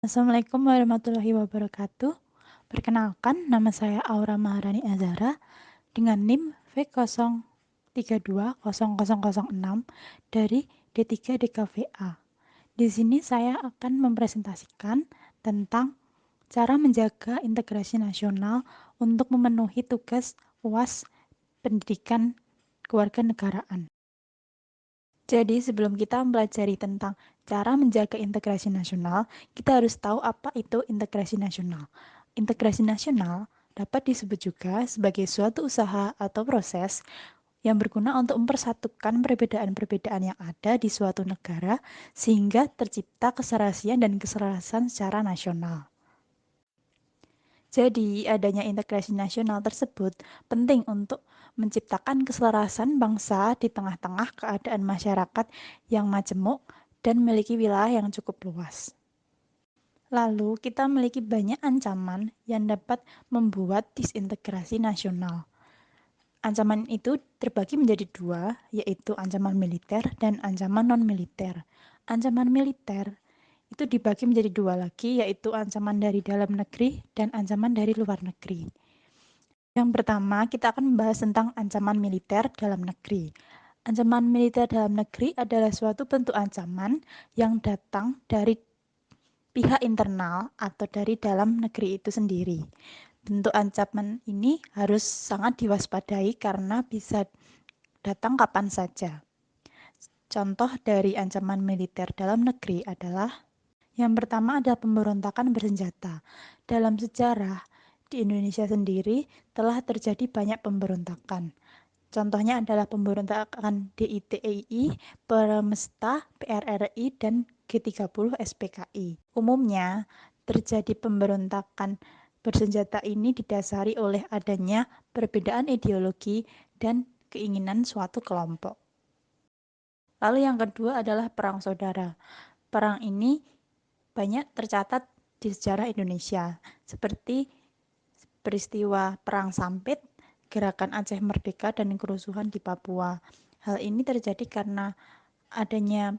Assalamualaikum warahmatullahi wabarakatuh. Perkenalkan, nama saya Aura Maharani Azara dengan NIM V03200006 dari D3 DKVA. Di sini saya akan mempresentasikan tentang cara menjaga integrasi nasional untuk memenuhi tugas UAS Pendidikan Kewarganegaraan. Jadi, sebelum kita mempelajari tentang cara menjaga integrasi nasional, kita harus tahu apa itu integrasi nasional. Integrasi nasional dapat disebut juga sebagai suatu usaha atau proses yang berguna untuk mempersatukan perbedaan-perbedaan yang ada di suatu negara sehingga tercipta keserasian dan keselarasan secara nasional. Jadi, adanya integrasi nasional tersebut penting untuk menciptakan keselarasan bangsa di tengah-tengah keadaan masyarakat yang majemuk dan memiliki wilayah yang cukup luas. Lalu, kita memiliki banyak ancaman yang dapat membuat disintegrasi nasional. Ancaman itu terbagi menjadi dua, yaitu ancaman militer dan ancaman non-militer. Ancaman militer itu dibagi menjadi dua lagi, yaitu ancaman dari dalam negeri dan ancaman dari luar negeri. Yang pertama, kita akan membahas tentang ancaman militer dalam negeri. Ancaman militer dalam negeri adalah suatu bentuk ancaman yang datang dari pihak internal atau dari dalam negeri itu sendiri. Bentuk ancaman ini harus sangat diwaspadai karena bisa datang kapan saja. Contoh dari ancaman militer dalam negeri adalah yang pertama adalah pemberontakan bersenjata. Dalam sejarah, di Indonesia sendiri telah terjadi banyak pemberontakan. Contohnya adalah pemberontakan DITII, Permesta, PRRI, dan G30 SPKI. Umumnya, terjadi pemberontakan bersenjata ini didasari oleh adanya perbedaan ideologi dan keinginan suatu kelompok. Lalu yang kedua adalah perang saudara. Perang ini banyak tercatat di sejarah Indonesia, seperti peristiwa Perang Sampit, Gerakan Aceh Merdeka, dan kerusuhan di Papua. Hal ini terjadi karena adanya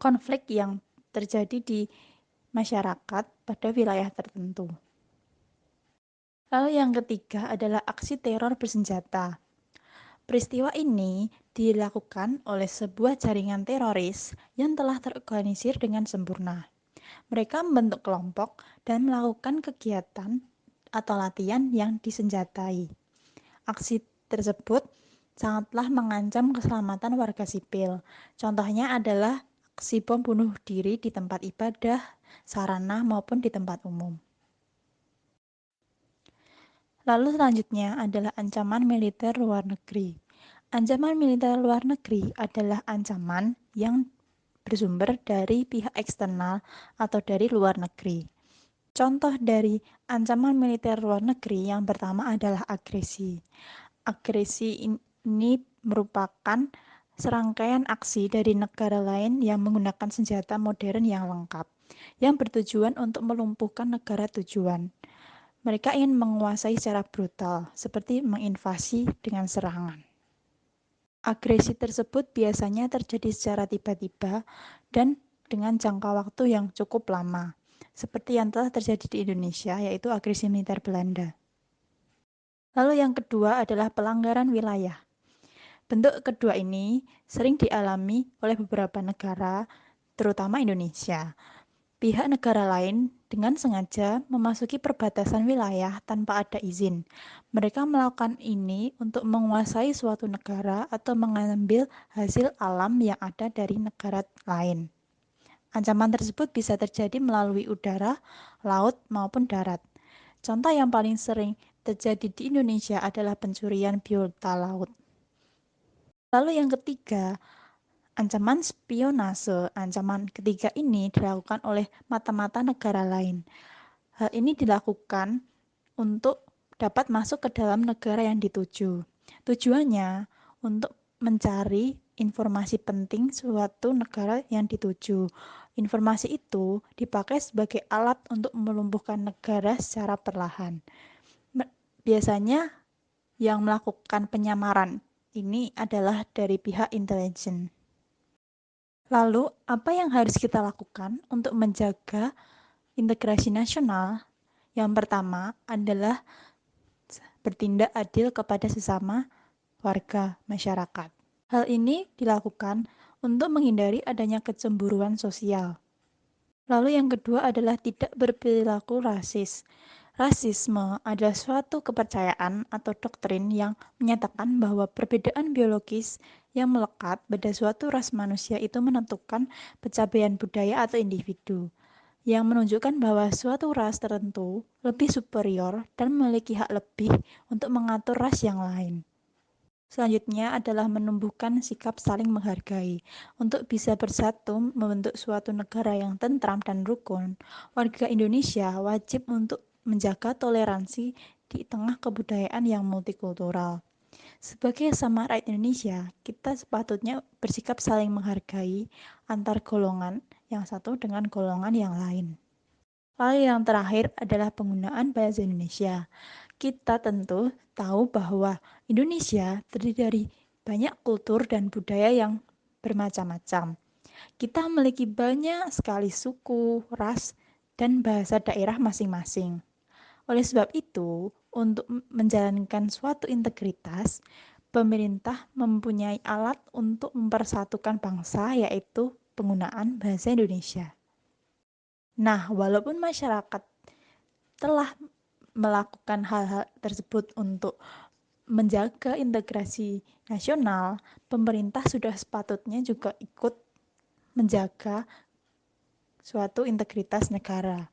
konflik yang terjadi di masyarakat pada wilayah tertentu. Lalu yang ketiga adalah aksi teror bersenjata. Peristiwa ini dilakukan oleh sebuah jaringan teroris yang telah terorganisir dengan sempurna. Mereka membentuk kelompok dan melakukan kegiatan atau latihan yang disenjatai. Aksi tersebut sangatlah mengancam keselamatan warga sipil. Contohnya adalah aksi bom bunuh diri di tempat ibadah, sarana, maupun di tempat umum. Lalu selanjutnya adalah ancaman militer luar negeri. Ancaman militer luar negeri adalah ancaman yang bersumber dari pihak eksternal atau dari luar negeri. Contoh dari ancaman militer luar negeri yang pertama adalah agresi. Agresi ini merupakan serangkaian aksi dari negara lain yang menggunakan senjata modern yang lengkap, yang bertujuan untuk melumpuhkan negara tujuan. Mereka ingin menguasai secara brutal, seperti menginvasi dengan serangan. Agresi tersebut biasanya terjadi secara tiba-tiba dan dengan jangka waktu yang cukup lama, seperti yang telah terjadi di Indonesia, yaitu agresi militer Belanda. Lalu yang kedua adalah pelanggaran wilayah. Bentuk kedua ini sering dialami oleh beberapa negara, terutama Indonesia. Pihak negara lain dengan sengaja memasuki perbatasan wilayah tanpa ada izin. Mereka melakukan ini untuk menguasai suatu negara atau mengambil hasil alam yang ada dari negara lain. Ancaman tersebut bisa terjadi melalui udara, laut, maupun darat. Contoh yang paling sering terjadi di Indonesia adalah pencurian biota laut. Lalu yang ketiga, ancaman spionase. Ancaman ketiga ini dilakukan oleh mata-mata negara lain. Hal ini dilakukan untuk dapat masuk ke dalam negara yang dituju. Tujuannya untuk mencari informasi penting suatu negara yang dituju. Informasi itu dipakai sebagai alat untuk melumpuhkan negara secara perlahan. Biasanya yang melakukan penyamaran ini adalah dari pihak intelijen. Lalu, apa yang harus kita lakukan untuk menjaga integrasi nasional? Yang pertama adalah bertindak adil kepada sesama warga masyarakat. Hal ini dilakukan untuk menghindari adanya kecemburuan sosial. Lalu yang kedua adalah tidak berperilaku rasis. Rasisme adalah suatu kepercayaan atau doktrin yang menyatakan bahwa perbedaan biologis yang melekat pada suatu ras manusia itu menentukan pencapaian budaya atau individu, yang menunjukkan bahwa suatu ras tertentu lebih superior dan memiliki hak lebih untuk mengatur ras yang lain. Selanjutnya adalah menumbuhkan sikap saling menghargai. Untuk bisa bersatu membentuk suatu negara yang tentram dan rukun, warga Indonesia wajib untuk menjaga toleransi di tengah kebudayaan yang multikultural. Sebagai sesama rakyat Indonesia, kita sepatutnya bersikap saling menghargai antar golongan yang satu dengan golongan yang lain. Lalu yang terakhir adalah penggunaan bahasa Indonesia. Kita tentu tahu bahwa Indonesia terdiri dari banyak kultur dan budaya yang bermacam-macam. Kita memiliki banyak sekali suku, ras, dan bahasa daerah masing-masing. Oleh sebab itu, untuk menjalankan suatu integritas, pemerintah mempunyai alat untuk mempersatukan bangsa, yaitu penggunaan bahasa Indonesia. Nah, walaupun masyarakat telah melakukan hal-hal tersebut untuk menjaga integrasi nasional, pemerintah sudah sepatutnya juga ikut menjaga suatu integritas negara.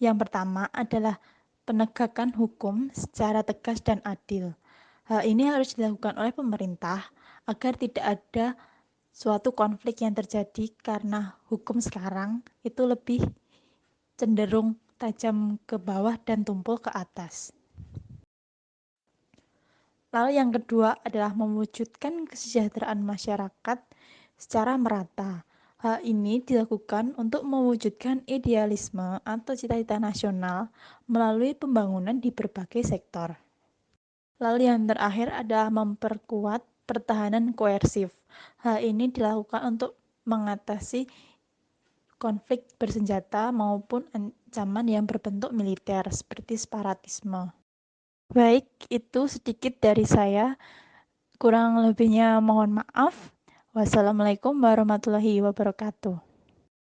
Yang pertama adalah penegakan hukum secara tegas dan adil. Hal ini harus dilakukan oleh pemerintah agar tidak ada suatu konflik yang terjadi karena hukum sekarang itu lebih cenderung tajam ke bawah dan tumpul ke atas. Lalu yang kedua adalah mewujudkan kesejahteraan masyarakat secara merata. Hal ini dilakukan untuk mewujudkan idealisme atau cita-cita nasional melalui pembangunan di berbagai sektor. Lalu yang terakhir adalah memperkuat pertahanan koersif. Hal ini dilakukan untuk mengatasi konflik bersenjata maupun ancaman yang berbentuk militer seperti separatisme. Baik, itu sedikit dari saya. Kurang lebihnya mohon maaf. Wassalamualaikum warahmatullahi wabarakatuh.